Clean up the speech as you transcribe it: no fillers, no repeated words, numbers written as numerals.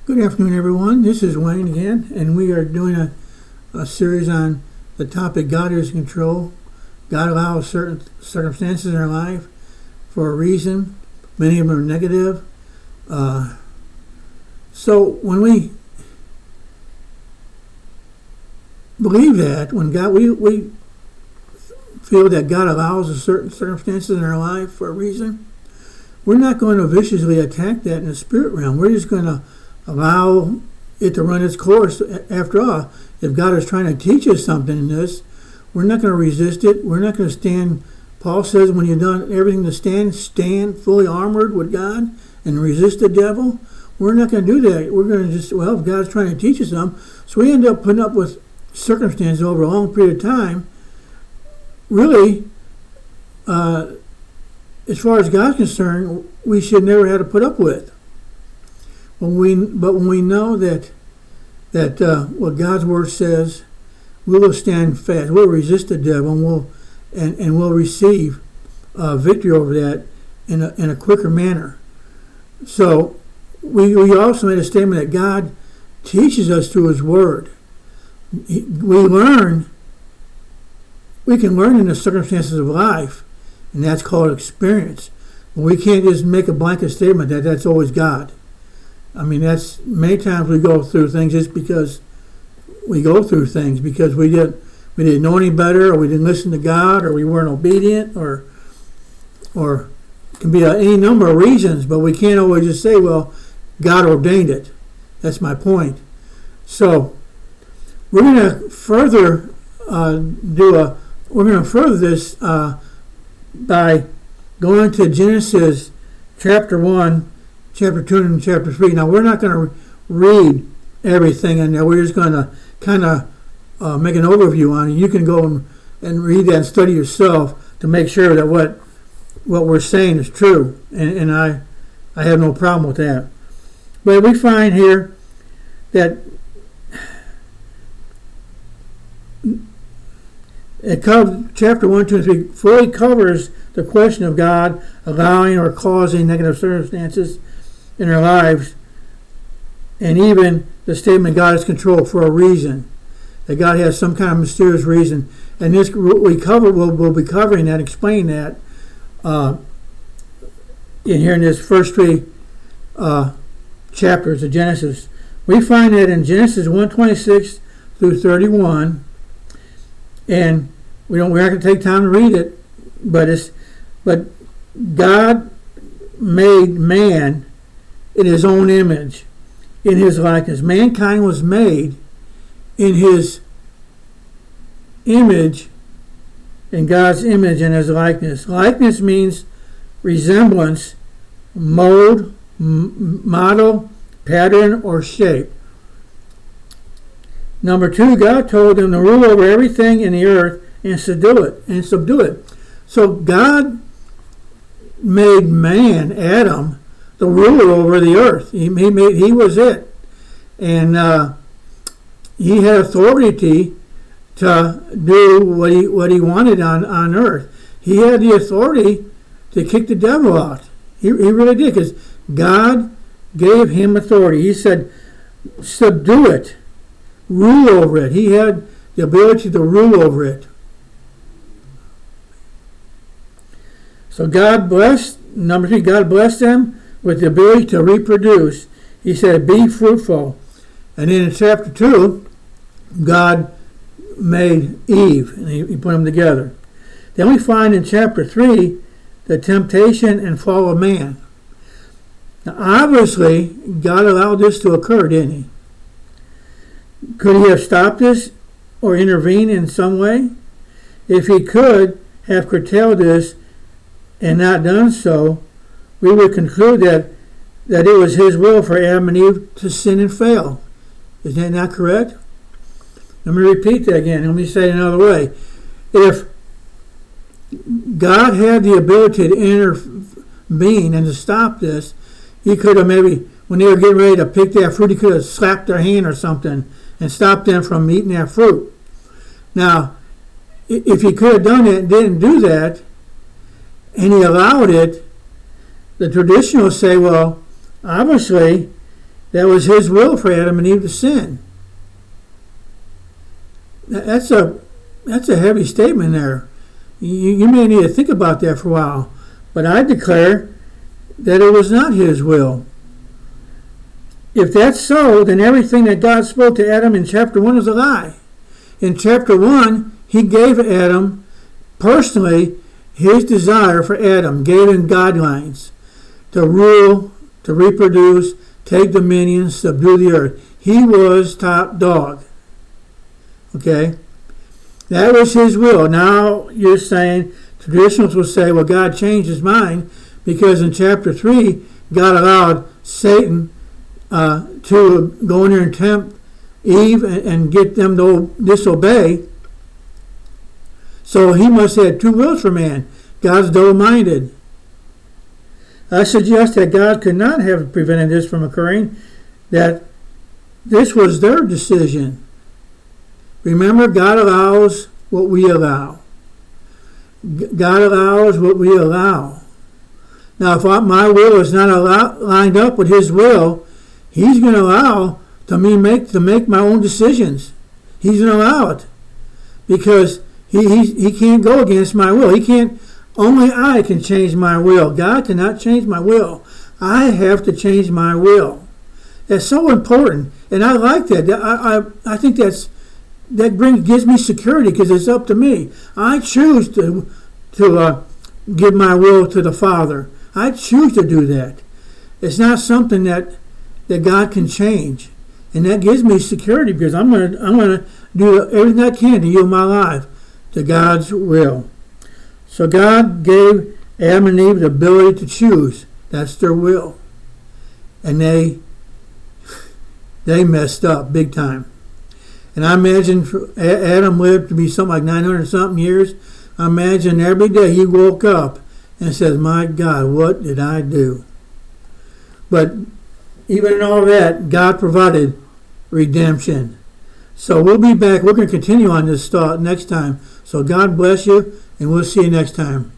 Good afternoon, everyone. This is Wayne again, and we are doing a series on the topic God is in control. God allows certain circumstances in our life for a reason. Many of them are negative. So when we believe that, when we feel that God allows a certain circumstances in our life for a reason, we're not going to viciously attack that in the spirit realm. We're just going to allow it to run its course. After all, if God is trying to teach us something in this, we're not going to resist it. We're not going to stand. Paul says when you've done everything to stand fully armored with God and resist the devil. We're not going to do that. We're going to just, if God's trying to teach us something. So we end up putting up with circumstances over a long period of time. Really, as far as God's concerned, we should never have to put up with. When we know that what God's word says, we will stand fast. We'll resist the devil, and we'll receive victory over that in a quicker manner. So we also made a statement that God teaches us through His word. We can learn in the circumstances of life, and that's called experience. We can't just make a blanket statement that that's always God. I mean, that's many times we go through things just because we go through things because we didn't know any better, or we didn't listen to God, or we weren't obedient, or it can be any number of reasons. But we can't always just say, "Well, God ordained it." That's my point. So we're going to further this by going to Genesis chapter 1. Chapter 2 and chapter 3. Now, we're not going to read everything in there. We're just going to kind of make an overview on it. You can go and read that and study yourself to make sure that what we're saying is true. And I have no problem with that. But we find here that chapter 1, 2, and 3 fully covers the question of God allowing or causing negative circumstances in our lives, and even the statement God is controlled for a reason, that God has some kind of mysterious reason. And this we'll be covering that, explaining that in this first three chapters of Genesis. We find that in Genesis 1:26 through 31, and we're not going to take time to read it, but God made man in His own image, in His likeness. Mankind was made in His image, in God's image and His likeness. Likeness means resemblance, mold, model, pattern, or shape. Number 2, God told him to rule over everything in the earth and subdue it. So God made man, Adam, the ruler over the earth. He was it, and he had authority to do what he wanted on earth. He had the authority to kick the devil out. He really did, because God gave him authority. He said, subdue it, rule over it. He had the ability to rule over it. So God blessed, number 3, God blessed them with the ability to reproduce. He said, be fruitful. And then in chapter 2, God made Eve, and he put them together. Then we find in chapter 3 the temptation and fall of man. Now, obviously, God allowed this to occur, didn't He? Could He have stopped this or intervened in some way? If He could have curtailed this and not done so, we would conclude that it was His will for Adam and Eve to sin and fail. Is that not correct? Let me repeat that again. Let me say it another way. If God had the ability to intervene and to stop this, He could have maybe, when they were getting ready to pick that fruit, He could have slapped their hand or something and stopped them from eating that fruit. Now, if He could have done it and didn't do that, and He allowed it, the traditionalists say, well, obviously, that was his will for Adam and Eve to sin. That's a heavy statement there. You may need to think about that for a while. But I declare that it was not his will. If that's so, then everything that God spoke to Adam in chapter 1 is a lie. In chapter 1, he gave Adam, personally, his desire for Adam, gave him guidelines to rule, to reproduce, take dominion, subdue the earth. He was top dog. Okay? That was his will. Now you're saying, traditionalists will say, well, God changed his mind because in chapter 3, God allowed Satan to go in there and tempt Eve and get them to disobey. So he must have had two wills for man. God's double-minded. I suggest that God could not have prevented this from occurring, that this was their decision. Remember, God allows what we allow. God allows what we allow. Now, if my will is not lined up with his will, he's going to allow me to make my own decisions. He's going to allow it because he can't go against my will. He can't. Only I can change my will. God cannot change my will. I have to change my will. That's so important, and I like that. I think gives me security because it's up to me. I choose to give my will to the Father. I choose to do that. It's not something that God can change, and that gives me security because I'm gonna do everything I can to yield my life to God's will. So God gave Adam and Eve the ability to choose. That's their will, and they messed up big time. And I imagine Adam lived to be something like 900 something years. I imagine every day he woke up and says, my God, what did I do? But even in all that, God provided redemption. So we'll be back. We're going to continue on this thought next time. So God bless you, and we'll see you next time.